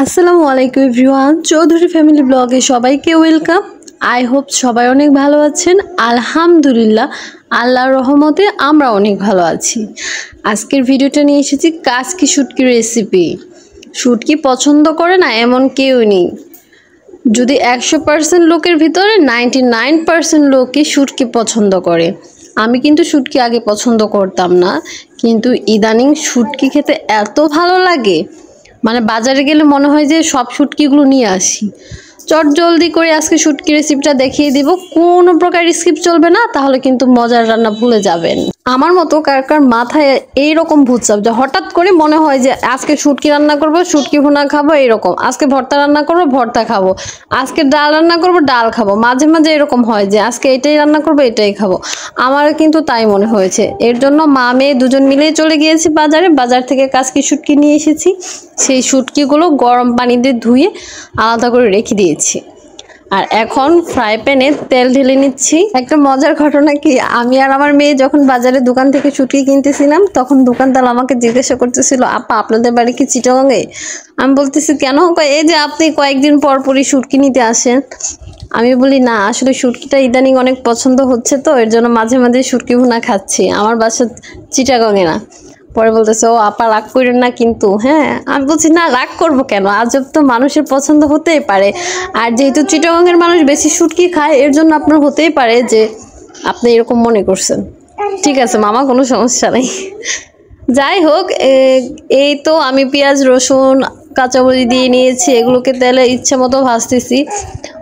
আসসালামু আলাইকুম everyone, Chowdhury family ব্লগে সবাইকে ওয়েলকাম। আই হোপ সবাই অনেক ভালো আছেন। আলহামদুলিল্লাহ, আল্লাহর রহমতে আমরা অনেক ভালো আছি। আজকের ভিডিওটা নিয়ে এসেছি কাসকি শুটকি রেসিপি। শুটকি পছন্দ করে না এমন কেউ নেই। যদি 100% লোকের ভিতরে 99% লোকই শুটকি পছন্দ করে। আমি কিন্তু শুটকি আগে পছন্দ করতাম না, কিন্তু ইদানিং শুটকি খেতে এত ভালো লাগে, মানে বাজারে গেলে মনে হয় যে সব শুটকিগুলো নিয়ে আসি। চট জলদি করে আজকে শুটকি রেসিপিটা দেখিয়ে দিব, কোনো প্রকার স্কিপ চলবে না, তাহলে কিন্তু মজার রান্না ভুলে যাবেন। আমার মতো কার কার মাথায় এইরকম ভূতচাপ যে হঠাৎ করে মনে হয় যে আজকে শুটকি রান্না করব, শুটকি ভুনা খাবো, এরকম আজকে ভর্তা রান্না করব, ভর্তা খাবো, আজকে ডাল রান্না করব, ডাল খাবো। মাঝে মাঝে এরকম হয় যে আজকে এটাই রান্না করবো, এটাই খাবো। আমারও কিন্তু তাই মনে হয়েছে। এর জন্য মা মেয়ে দুজন মিলেই চলে গিয়েছি বাজারে। বাজার থেকে কাসকি শুটকি নিয়ে এসেছি। সেই শুটকিগুলো গরম পানি দিয়ে ধুয়ে আলাদা করে রেখে দিয়েছি। আর এখন ফ্রাই প্যানে তেল ঢেলে নিচ্ছি। একটা মজার ঘটনা কি, আমি আর আমার মেয়ে যখন বাজারে দোকান থেকে শুটকি কিনতেছিলাম, তখন দোকানদার আমাকে জিজ্ঞাসা করতেছিল, আপা আপনাদের বাড়ি কি চিটাগাঙে? আমি বলতেছি কেন? এই যে আপনি কয়েকদিন পর পরই শুটকি নিতে আসেন। আমি বলি না, আসলে শুটকিটা ইদানিং অনেক পছন্দ হচ্ছে, তো এর জন্য মাঝে মাঝে শুটকি ভুনা খাচ্ছি। আমার বাসা চিটাগাঙে না। পরে বলতেছে, ও আপা রাগ করেন না কিন্তু। হ্যাঁ, আমি বলছি না, রাগ করবো কেন, আজব তো, মানুষের পছন্দ হতেই পারে। আর যেহেতু চিটাগাঙের মানুষ বেশি শুটকি খায়, এর জন্য আপনার হতেই পারে যে আপনি এরকম মনে করছেন। ঠিক আছে মামা, কোনো সমস্যা নেই। যাই হোক, এই তো আমি পেঁয়াজ রসুন কাঁচামরিচ দিয়ে নিয়েছি। এগুলোকে তেলে ইচ্ছে মতো ভাজতেছি।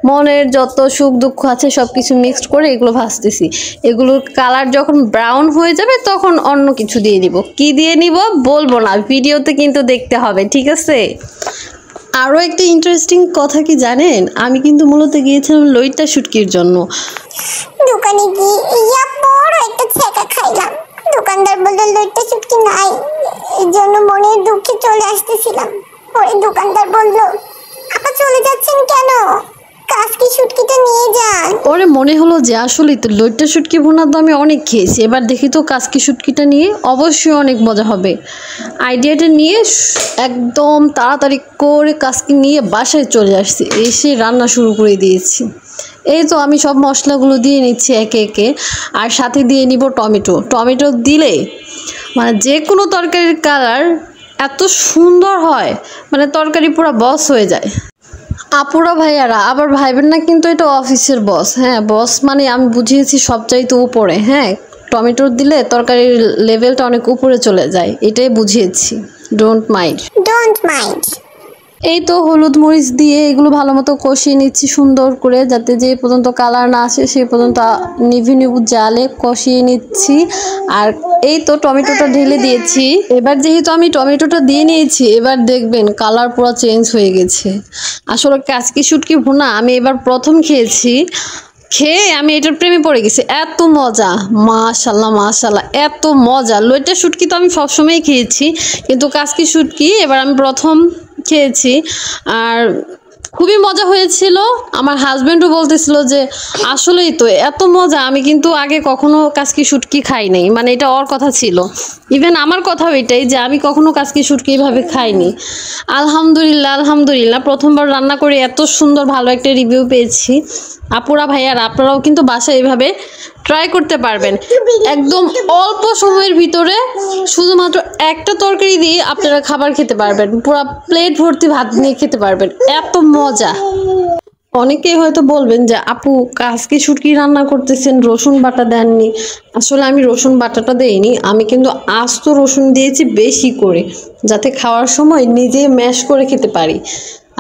মনের যত সুখ দুঃখ আছে সব কিছু মিক্সড করে এগুলো ভাজতেছি। এগুলোর কালার যখন ব্রাউন হয়ে যাবে তখন অন্য কিছু দিয়ে নিব। কি দিয়ে নিব বলবো না, ভিডিওতে কিন্তু দেখতে হবে, ঠিক আছে? আরও একটা ইন্টারেস্টিং কথা কি জানেন, আমি কিন্তু মূলত গিয়েছিলাম লইট্টা শুটকির জন্য। দোকানে গিয়ে ইয়া বড় একটা ছেঁকা খাইলাম। দোকানদার বলল লইট্টা শুটকি নাই, এই জন্য মনের দুঃখে চলে আসতেছিলাম। পরে দোকানদার বলল, আপা চলে যাচ্ছেন কেন, কাসকি শুটকিটা নিয়ে যান। পরে মনে হলো যে আসলেই তো লইট্টা শুটকি ভুনার তো আমি অনেক খেয়েছি, এবার দেখি তো কাসকি শুটকিটা নিয়ে, অবশ্যই অনেক মজা হবে। আইডিয়াটা নিয়ে একদম তাড়াতাড়ি করে কাসকি নিয়ে বাসায় চলে আসছি। এসে রান্না শুরু করে দিয়েছি। এই তো আমি সব মশলাগুলো দিয়ে নিচ্ছি একে একে, আর সাথে দিয়ে নিব টমেটো। টমেটো দিলে মানে যে কোনো তরকারির কালার এত সুন্দর হয়, মানে তরকারি পুরো বস হয়ে যায়। আপুরা ভাইয়ারা আবার ভাইবেন না কিন্তু এটা অফিসের বস। হ্যাঁ, বস মানে আমি বুঝিয়েছি সবচাইতে উপরে। হ্যাঁ, টমেটো দিলে তরকারির লেভেলটা অনেক উপরে চলে যায়, এটাই বুঝিয়েছি। Don't mind. এই তো হলুদ মরিচ দিয়ে এগুলো ভালো মতো কষিয়ে নিচ্ছি সুন্দর করে, যাতে যে পর্যন্ত কালার না আসে সেই পর্যন্ত নিভু নিভু জালে কষিয়ে নিচ্ছি। আর এই তো টমেটোটা ঢেলে দিয়েছি। এবার যেহেতু আমি টমেটোটা দিয়ে নিয়েছি, এবার দেখবেন কালার পুরো চেঞ্জ হয়ে গেছে। আসলে কাসকি শুটকি ভুনা আমি এবার প্রথম খেয়েছি, খেয়ে আমি এটার প্রেমে পড়ে গেছি। এত মজা, মাশাল্লাহ মাশাল্লাহ, এত মজা। লইট্টা শুটকি তো আমি সবসময় খেয়েছি, কিন্তু কাসকি শুটকি এবার আমি প্রথম খেয়েছি, আর খুবই মজা হয়েছিল। আমার হাজব্যান্ডও বলতেছিল যে আসলেই তো এত মজা, আমি কিন্তু আগে কখনো কাসকি শুটকি খাই নাই। মানে এটা ওর কথা ছিল, ইভেন আমার কথাও এটাই যে আমি কখনো কাসকি শুটকি এভাবে খাইনি। আলহামদুলিল্লাহ আলহামদুলিল্লাহ, প্রথমবার রান্না করে এত সুন্দর ভালো একটা রিভিউ পেয়েছি। আপুরা ভাইয়ার আপনারাও কিন্তু বাসায় এভাবে ট্রাই করতে পারবেন। একদম অল্প সময়ের ভিতরে শুধুমাত্র একটা তরকারি দিয়ে আপনারা খাবার খেতে পারবেন, পুরো প্লেট ভর্তি ভাত নিয়ে খেতে পারবেন, এত মজা। অনেকেই হয়তো বলবেন যে আপু কাসকি শুটকি রান্না করতেছেন, রসুন বাটা দেননি। আসলে আমি রসুন বাটাটা দেইনি, আমি কিন্তু আস্ত রসুন দিয়েছি বেশি করে, যাতে খাওয়ার সময় নিজে ম্যাশ করে খেতে পারি।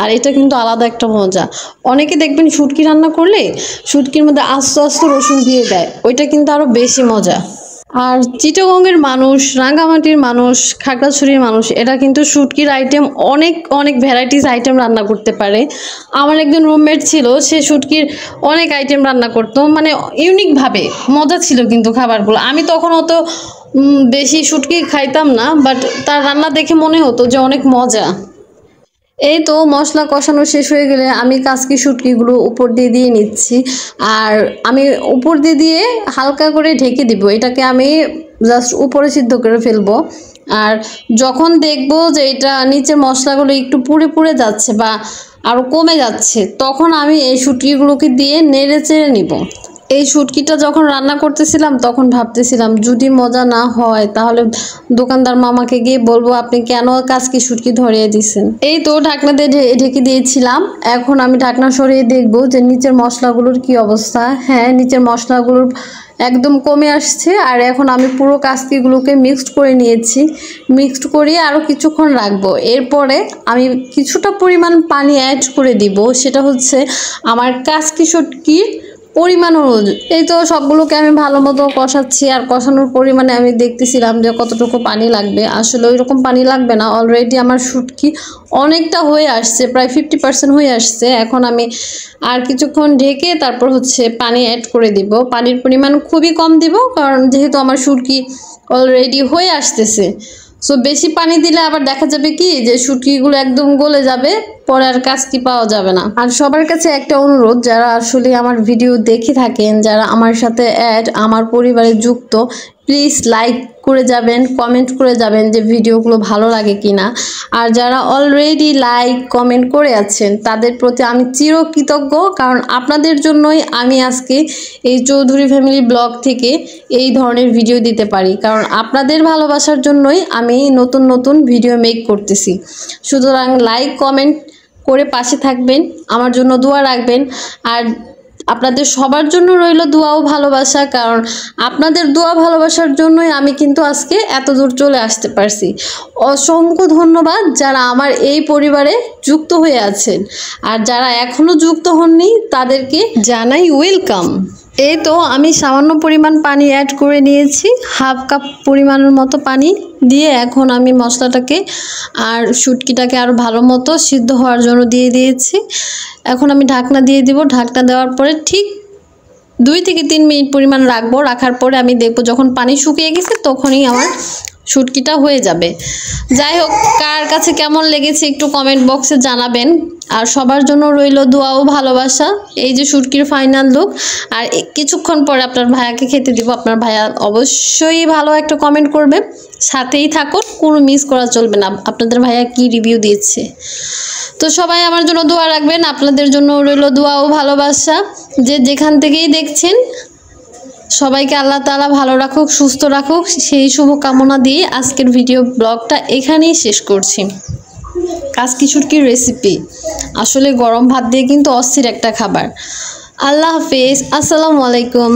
আর এটা কিন্তু আলাদা একটা মজা। অনেকে দেখবেন শুটকি রান্না করলে শুটকির মধ্যে আস্ত আস্ত রসুন দিয়ে দেয়, ওইটা কিন্তু আরও বেশি মজা। আর চিটাগংয়ের মানুষ, রাঙ্গামাটির মানুষ, খাগড়াছড়ির মানুষ, এরা কিন্তু শুটকির আইটেম অনেক অনেক ভ্যারাইটিস আইটেম রান্না করতে পারে। আমার একজন রুমমেট ছিল, সে শুটকির অনেক আইটেম রান্না করতো, মানে ইউনিকভাবে। মজা ছিল কিন্তু খাবারগুলো। আমি তখন অত বেশি শুটকি খাইতাম না, বাট তার রান্না দেখে মনে হতো যে অনেক মজা। এই তো মশলা কষানো শেষ হয়ে গেলে আমি কাসকি শুটকিগুলো উপর দিয়ে দিয়ে নিচ্ছি। আর আমি উপর দিয়ে দিয়ে হালকা করে ঢেকে দিব। এটাকে আমি জাস্ট উপরে সিদ্ধ করে ফেলবো। আর যখন দেখবো যে এটা নিচের মশলাগুলো একটু পুড়ে পুড়ে যাচ্ছে বা আরও কমে যাচ্ছে, তখন আমি এই শুটকিগুলোকে দিয়ে নেড়ে চেড়ে নিব। এই শুটকিটা যখন রান্না করতেছিলাম তখন ভাবতেছিলাম যদি মজা না হয় তাহলে দোকানদার মামাকে গিয়ে বলবো আপনি কেন কাজকি শুটকি ধরিয়ে দিয়েছেন। এই তো ঢাকনা দিয়ে ঢেকে দিয়েছিলাম। এখন আমি ঢাকনা সরিয়ে দেখবো যে নিচের মশলাগুলোর কি অবস্থা। হ্যাঁ, নিচের মশলাগুলোর একদম কমে আসছে। আর এখন আমি পুরো কাজকিগুলোকে মিক্সড করে নিয়েছি। মিক্সড করিয়ে আরও কিছুক্ষণ রাখবো। এরপরে আমি কিছুটা পরিমাণ পানি অ্যাড করে দিব, সেটা হচ্ছে আমার কাজকি শুটকির পরিমাণ অনুযায়ী। এই তো সবগুলোকে আমি ভালো মতো কষাচ্ছি, আর কষানোর পরিমাণে আমি দেখতেছিলাম যে কতটুকু পানি লাগবে। আসলে ওই রকম পানি লাগবে না, অলরেডি আমার শুটকি অনেকটা হয়ে আসছে, প্রায় 50% হয়ে আসছে। এখন আমি আর কিছুক্ষণ ঢেকে তারপর হচ্ছে পানি অ্যাড করে দিব। পানির পরিমাণ খুবই কম দিব, কারণ যেহেতু আমার শুটকি অলরেডি হয়ে আসতেছে। সো বেশি পানি দিলে আবার দেখা যাবে কি যে শুটকিগুলো একদম গলে যাবে, পরে আর কাজকি পাওয়া যাবে না। আর সবার কাছে একটা অনুরোধ, যারা আসলে আমার ভিডিও দেখে থাকেন, যারা আমার সাথে আমার পরিবারে যুক্ত, প্লিজ লাইক করে যাবেন, কমেন্ট করে যাবেন যে ভিডিওগুলো ভালো লাগে কিনা। আর যারা অলরেডি লাইক কমেন্ট করে আছেন তাদের প্রতি আমি চিরকৃতজ্ঞ, কারণ আপনাদের জন্যই আমি আজকে এই চৌধুরী ফ্যামিলি ব্লগ থেকে এই ধরনের ভিডিও দিতে পারি, কারণ আপনাদের ভালোবাসার জন্যই আমি নতুন নতুন ভিডিও মেক করতেছি। সুতরাং লাইক কমেন্ট করে পাশে থাকবেন, আমার জন্য দোয়া রাখবেন। আর আপনাদের সবার জন্য রইল দোয়া ও ভালোবাসা, কারণ আপনাদের দোয়া ভালোবাসার জন্যই আমি কিন্তু আজকে এত দূর চলে আসতে পারছি। অসংখ্য ধন্যবাদ যারা আমার এই পরিবারে যুক্ত হয়ে আছেন, আর যারা এখনও যুক্ত হননি তাদেরকে জানাই ওয়েলকাম। এই তো আমি সামান্য পরিমাণ পানি অ্যাড করে নিয়েছি, হাফ কাপ পরিমাণের মতো পানি দিয়ে এখন আমি মশলাটাকে আর শুটকিটাকে আরও ভালো মতো সিদ্ধ হওয়ার জন্য দিয়ে দিয়েছি। এখন আমি ঢাকনা দিয়ে দিব। ঢাকনা দেওয়ার পরে ঠিক 2 থেকে 3 মিনিট পরিমাণ রাখবো। রাখার পরে আমি দেখবো যখন পানি শুকিয়ে গেছে তখনই আমার শুটকিটা হয়ে যাবে। যাই হোক, কার কাছে কেমন লেগেছে একটু কমেন্ট বক্সে জানাবেন। আর সবার জন্য রইল দোয়া ও ভালোবাসা। এই যে শুটকির ফাইনাল লুক। আর কিছুক্ষণ পরে আপনার ভাইয়াকে খেতে দিব। আপনার ভাইয়া অবশ্যই ভালো একটা কমেন্ট করবে, সাথেই থাকুন, কোনো মিস করা চলবে না আপনাদের ভাইয়া কি রিভিউ দিয়েছে। তো সবাই আমার জন্য দোয়া রাখবেন। আপনাদের জন্য রইল দোয়া ও ভালোবাসা। যে যেখান থেকেই দেখছেন সবাইকে আল্লাহ তাআলা ভালো রাখুক, সুস্থ রাখুক, সেই শুভকামনা দিয়ে আজকের ভিডিও ব্লগটা এখানেই শেষ করছি। কাজকি শুটকির রেসিপি আসলে গরম ভাত দিয়ে কিন্তু অস্থির একটা খাবার। আল্লাহ হাফেজ, আসসালামু আলাইকুম।